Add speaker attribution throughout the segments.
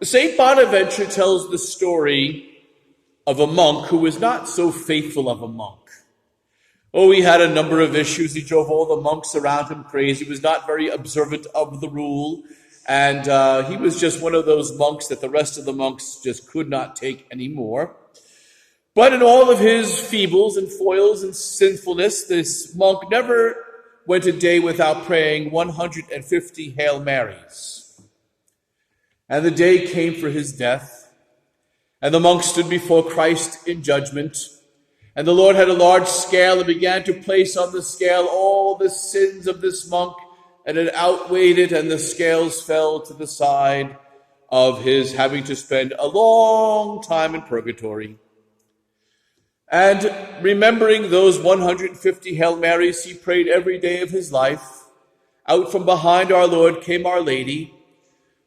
Speaker 1: St. Bonaventure tells the story of a monk who was not so faithful of a monk. Oh, he had a number of issues. He drove all the monks around him crazy. He was not very observant of the rule. And he was just one of those monks that the rest of the monks just could not take anymore. But in all of his feebles and foils and sinfulness, this monk never went a day without praying 150 Hail Marys. And the day came for his death. And the monk stood before Christ in judgment. And the Lord had a large scale and began to place on the scale all the sins of this monk, and it outweighed it, and the scales fell to the side of his having to spend a long time in purgatory. And remembering those 150 Hail Marys he prayed every day of his life, out from behind our Lord came Our Lady,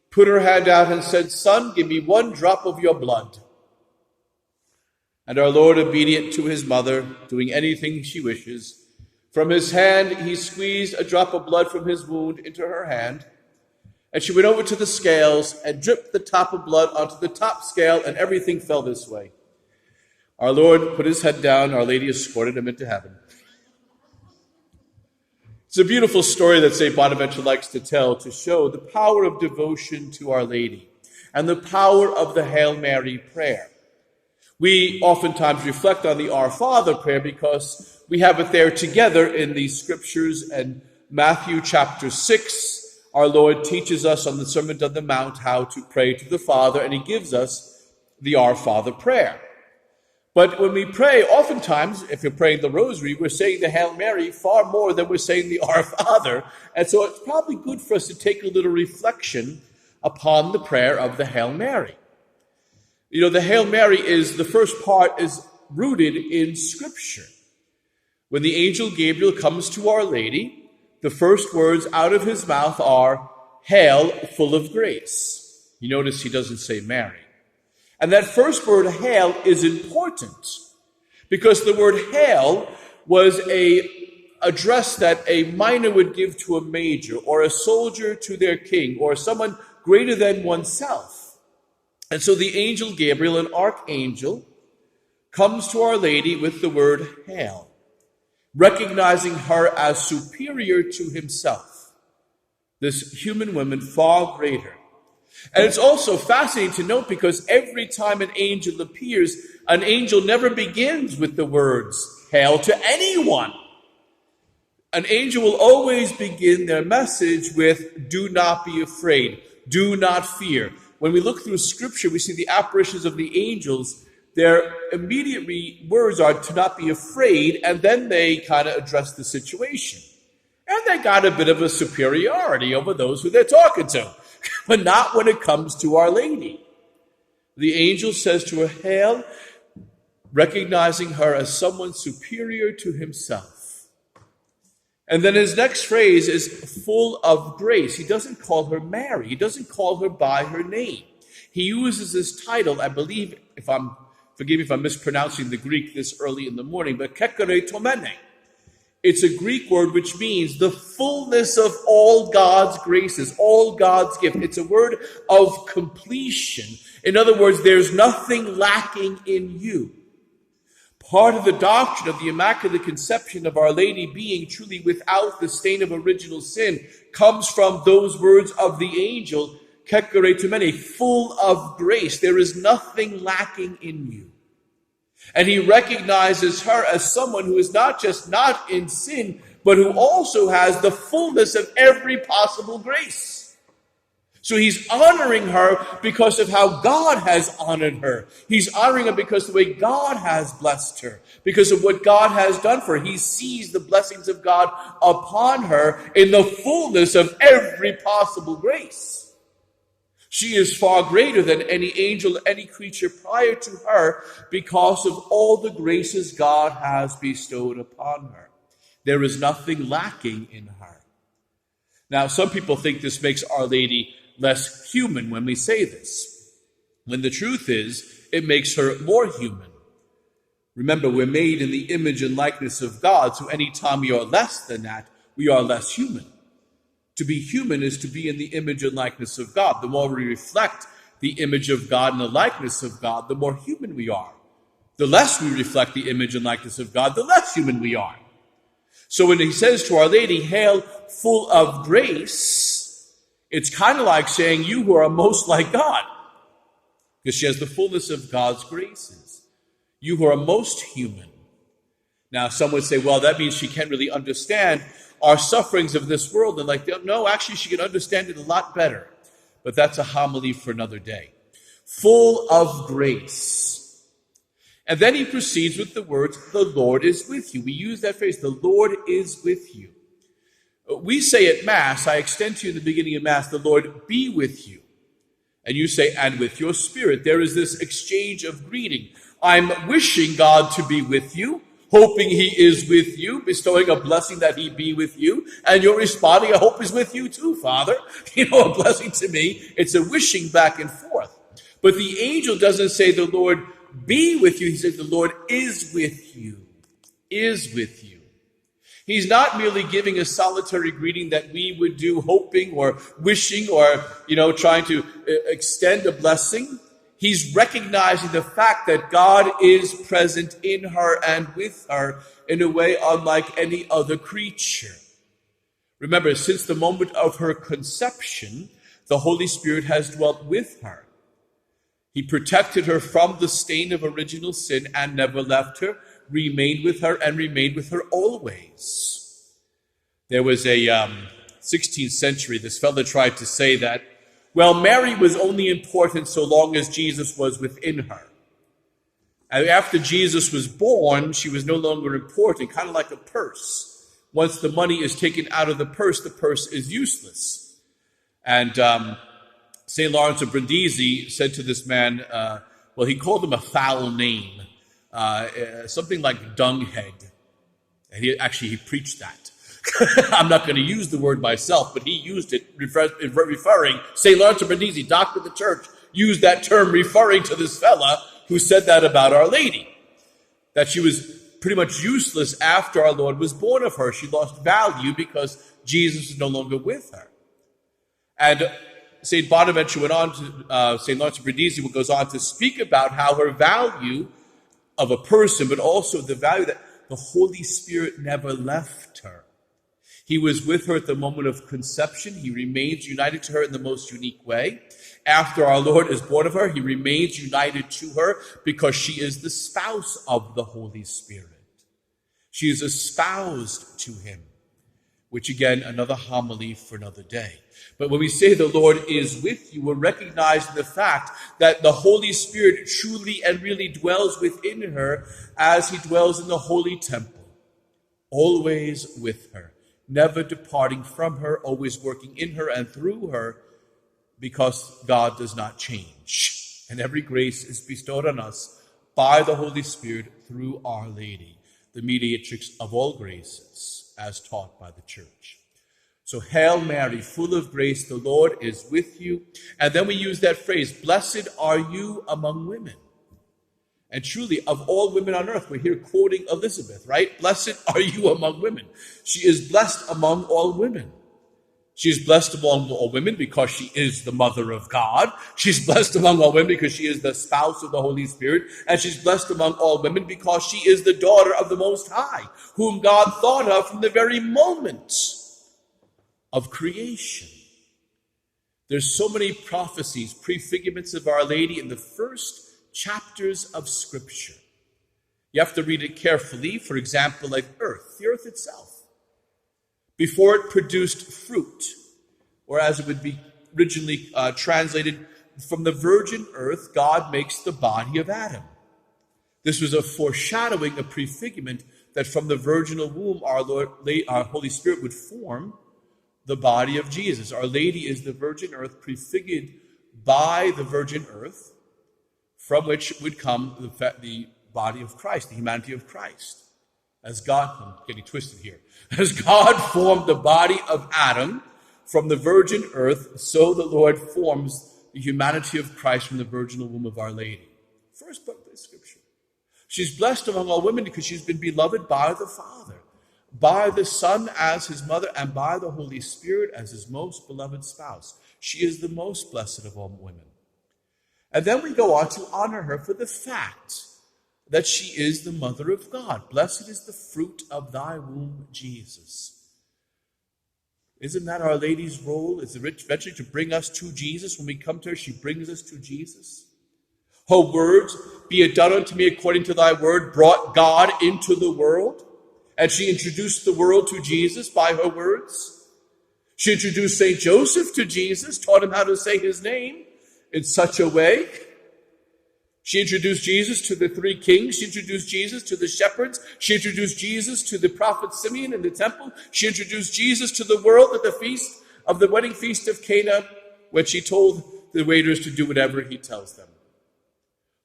Speaker 1: put her hand out and said, "Son, give me one drop of your blood." And our Lord, obedient to his mother, doing anything she wishes, from his hand he squeezed a drop of blood from his wound into her hand, and she went over to the scales and dripped the top of blood onto the top scale, and everything fell this way. Our Lord put his head down, Our Lady escorted him into heaven. It's a beautiful story that St. Bonaventure likes to tell to show the power of devotion to Our Lady and the power of the Hail Mary prayer. We oftentimes reflect on the Our Father prayer because we have it there together in the scriptures. And Matthew chapter 6, our Lord teaches us on the Sermon on the Mount how to pray to the Father, and he gives us the Our Father prayer. But when we pray, oftentimes, if you're praying the Rosary, we're saying the Hail Mary far more than we're saying the Our Father. And so it's probably good for us to take a little reflection upon the prayer of the Hail Mary. You know, the Hail Mary the first part is rooted in Scripture. When the angel Gabriel comes to Our Lady, the first words out of his mouth are, "Hail, full of grace." You notice he doesn't say Mary. And that first word, hail, is important because the word hail was a address that a minor would give to a major, or a soldier to their king, or someone greater than oneself. And so the angel Gabriel, an archangel, comes to Our Lady with the word hail, recognizing her as superior to himself, this human woman far greater. And it's also fascinating to note because every time an angel appears, an angel never begins with the words hail to anyone. An angel will always begin their message with, "Do not be afraid, do not fear." When we look through Scripture, we see the apparitions of the angels. Their immediate words are to not be afraid, and then they kind of address the situation. And they got a bit of a superiority over those who they're talking to, but not when it comes to Our Lady. The angel says to her, "Hail," recognizing her as someone superior to himself. And then his next phrase is "full of grace." He doesn't call her Mary. He doesn't call her by her name. He uses this title, I believe, forgive me if I'm mispronouncing the Greek this early in the morning, but kekeretomene. It's a Greek word which means the fullness of all God's graces, all God's gift. It's a word of completion. In other words, there's nothing lacking in you. Part of the doctrine of the Immaculate Conception of Our Lady being truly without the stain of original sin comes from those words of the angel, kekeretomene, full of grace. There is nothing lacking in you. And he recognizes her as someone who is not just not in sin, but who also has the fullness of every possible grace. So he's honoring her because of how God has honored her. He's honoring her because of the way God has blessed her, because of what God has done for her. He sees the blessings of God upon her in the fullness of every possible grace. She is far greater than any angel, any creature prior to her because of all the graces God has bestowed upon her. There is nothing lacking in her. Now, some people think this makes Our Lady less human when we say this, when the truth is, it makes her more human. Remember, we're made in the image and likeness of God, so anytime we are less than that, we are less human. To be human is to be in the image and likeness of God. The more we reflect the image of God and the likeness of God, the more human we are. The less we reflect the image and likeness of God, the less human we are. So when he says to Our Lady, "Hail, full of grace," it's kind of like saying, "You who are most like God," because she has the fullness of God's graces. You who are most human. Now, some would say, well, that means she can't really understand our sufferings of this world. And no, actually, she can understand it a lot better. But that's a homily for another day. Full of grace. And then he proceeds with the words, "The Lord is with you." We use that phrase, "The Lord is with you." We say at Mass, I extend to you in the beginning of Mass, "The Lord be with you." And you say, "And with your spirit." There is this exchange of greeting. I'm wishing God to be with you, hoping he is with you, bestowing a blessing that he be with you. And you're responding, "I hope he's with you too, Father." A blessing to me. It's a wishing back and forth. But the angel doesn't say, "The Lord be with you." He says, "The Lord is with you." Is with you. He's not merely giving a solitary greeting that we would do, hoping or wishing or, trying to extend a blessing. He's recognizing the fact that God is present in her and with her in a way unlike any other creature. Remember, since the moment of her conception, the Holy Spirit has dwelt with her. He protected her from the stain of original sin and never left her, remained with her, and remained with her always. There was a 16th century, this fellow tried to say that, well, Mary was only important so long as Jesus was within her. And after Jesus was born, she was no longer important, kind of like a purse. Once the money is taken out of the purse is useless. And St. Lawrence of Brindisi said to this man, he called him a foul name, something like dunghead. And he preached that. I'm not going to use the word myself, but he used it referring, St. Lawrence of Brindisi, doctor of the church, used that term referring to this fella who said that about Our Lady, that she was pretty much useless after our Lord was born of her. She lost value because Jesus is no longer with her. And St. Bonaventure went on to, St. Lawrence of Brindisi goes on to speak about how her value of a person, but also the value that the Holy Spirit never left her. He was with her at the moment of conception. He remains united to her in the most unique way. After our Lord is born of her, he remains united to her because she is the spouse of the Holy Spirit. She is espoused to him, which again, another homily for another day. But when we say the Lord is with you, we're recognizing the fact that the Holy Spirit truly and really dwells within her as he dwells in the holy temple, always with her, never departing from her, always working in her and through her, because God does not change. And every grace is bestowed on us by the Holy Spirit through Our Lady, the mediatrix of all graces, as taught by the Church. So, Hail Mary, full of grace, the Lord is with you. And then we use that phrase, "Blessed are you among women." And truly, of all women on earth, we're here quoting Elizabeth, right? "Blessed are you among women." She is blessed among all women. She is blessed among all women because she is the mother of God. She's blessed among all women because she is the spouse of the Holy Spirit. And she's blessed among all women because she is the daughter of the Most High, whom God thought of from the very moment of creation. There's so many prophecies, prefigurements of Our Lady in the first chapters of Scripture. You have to read it carefully. For example, like the earth itself. Before it produced fruit, or as it would be originally translated, from the virgin earth, God makes the body of Adam. This was a foreshadowing, a prefigurement, that from the virginal womb, our Holy Spirit would form the body of Jesus. Our Lady is the virgin earth, prefigured by the virgin earth, from which would come the body of Christ, the humanity of Christ. As God, I'm getting twisted here, as God formed the body of Adam from the virgin earth, so the Lord forms the humanity of Christ from the virginal womb of Our Lady. First book of Scripture. She's blessed among all women because she's been beloved by the Father, by the Son as his mother, and by the Holy Spirit as his most beloved spouse. She is the most blessed of all women. And then we go on to honor her for the fact that she is the mother of God. Blessed is the fruit of thy womb, Jesus. Isn't that Our Lady's role? Is eventually to bring us to Jesus? When we come to her, she brings us to Jesus. Her words, be it done unto me according to thy word, brought God into the world. And she introduced the world to Jesus by her words. She introduced St. Joseph to Jesus, taught him how to say his name in such a way. She introduced Jesus to the three kings. She introduced Jesus to the shepherds. She introduced Jesus to the prophet Simeon in the temple. She introduced Jesus to the world at the feast of the wedding feast of Cana, when she told the waiters to do whatever he tells them.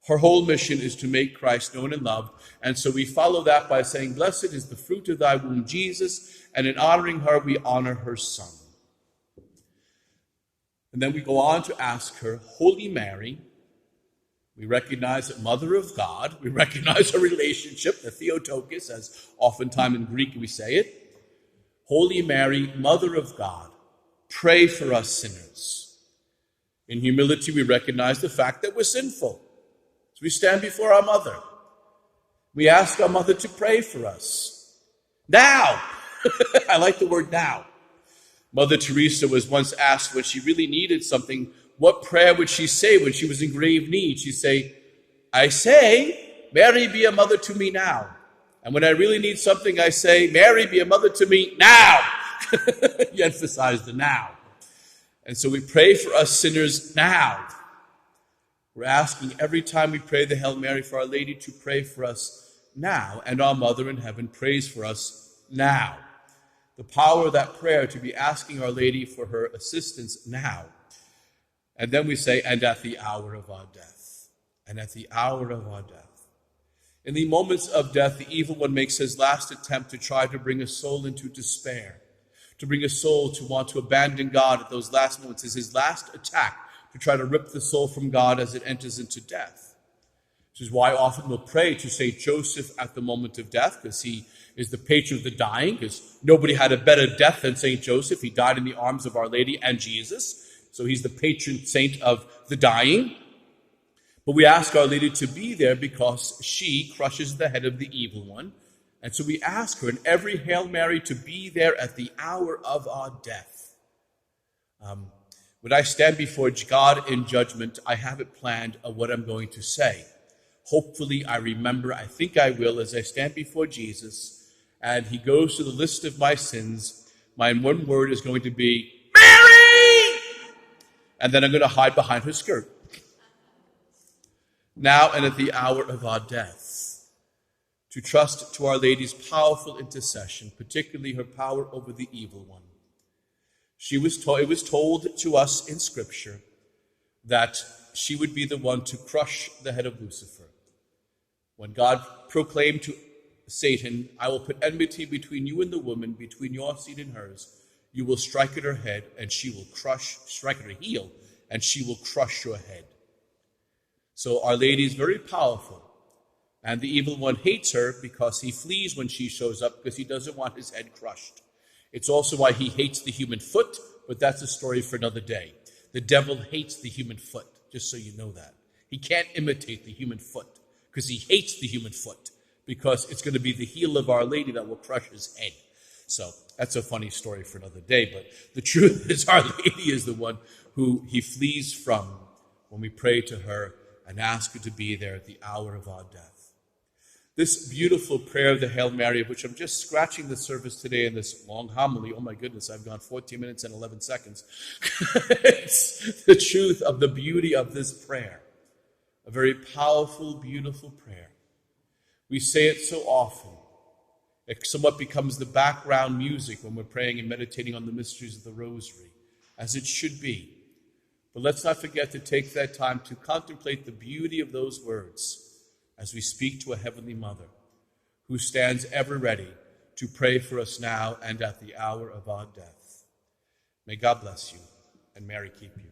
Speaker 1: Her whole mission is to make Christ known and loved. And so we follow that by saying, blessed is the fruit of thy womb, Jesus. And in honoring her, we honor her son. And then we go on to ask her, Holy Mary. We recognize that Mother of God. We recognize her relationship, the Theotokos, as oftentimes in Greek we say it. Holy Mary, Mother of God, pray for us sinners. In humility, we recognize the fact that we're sinful. So we stand before our mother. We ask our mother to pray for us. Now! I like the word now. Mother Teresa was once asked when she really needed something, what prayer would she say when she was in grave need? She'd say, I say, Mary, be a mother to me now. And when I really need something, I say, Mary, be a mother to me now. You emphasize the now. And so we pray for us sinners now. We're asking every time we pray the Hail Mary for Our Lady to pray for us now. And our Mother in heaven prays for us now. The power of that prayer to be asking Our Lady for her assistance now. And then we say, and at the hour of our death. And at the hour of our death. In the moments of death, the evil one makes his last attempt to try to bring a soul into despair. To bring a soul to want to abandon God at those last moments is his last attack to try to rip the soul from God as it enters into death. Which is why often we'll pray to St. Joseph at the moment of death, because he is the patron of the dying, because nobody had a better death than St. Joseph. He died in the arms of Our Lady and Jesus. So he's the patron saint of the dying. But we ask Our Lady to be there because she crushes the head of the evil one. And so we ask her in every Hail Mary to be there at the hour of our death. When I stand before God in judgment, I have it planned of what I'm going to say. Hopefully I remember, I think I will, as I stand before Jesus, and he goes to the list of my sins, my one word is going to be, Mary! And then I'm going to hide behind her skirt. Now and at the hour of our death, to trust to Our Lady's powerful intercession, particularly her power over the evil one. It was told to us in Scripture that she would be the one to crush the head of Lucifer. When God proclaimed to Satan, I will put enmity between you and the woman, between your seed and hers. You will strike at her head, and she will strike at her heel, and she will crush your head. So Our Lady is very powerful. And the evil one hates her because he flees when she shows up because he doesn't want his head crushed. It's also why he hates the human foot, but that's a story for another day. The devil hates the human foot, just so you know that. He can't imitate the human foot because he hates the human foot because it's going to be the heel of Our Lady that will crush his head. So that's a funny story for another day, but the truth is Our Lady is the one who he flees from when we pray to her and ask her to be there at the hour of our death. This beautiful prayer of the Hail Mary, of which I'm just scratching the surface today in this long homily. Oh my goodness, I've gone 14 minutes and 11 seconds. It's the truth of the beauty of this prayer. A very powerful, beautiful prayer. We say it so often. It somewhat becomes the background music when we're praying and meditating on the mysteries of the Rosary, as it should be. But let's not forget to take that time to contemplate the beauty of those words as we speak to a Heavenly Mother who stands ever ready to pray for us now and at the hour of our death. May God bless you, and Mary keep you.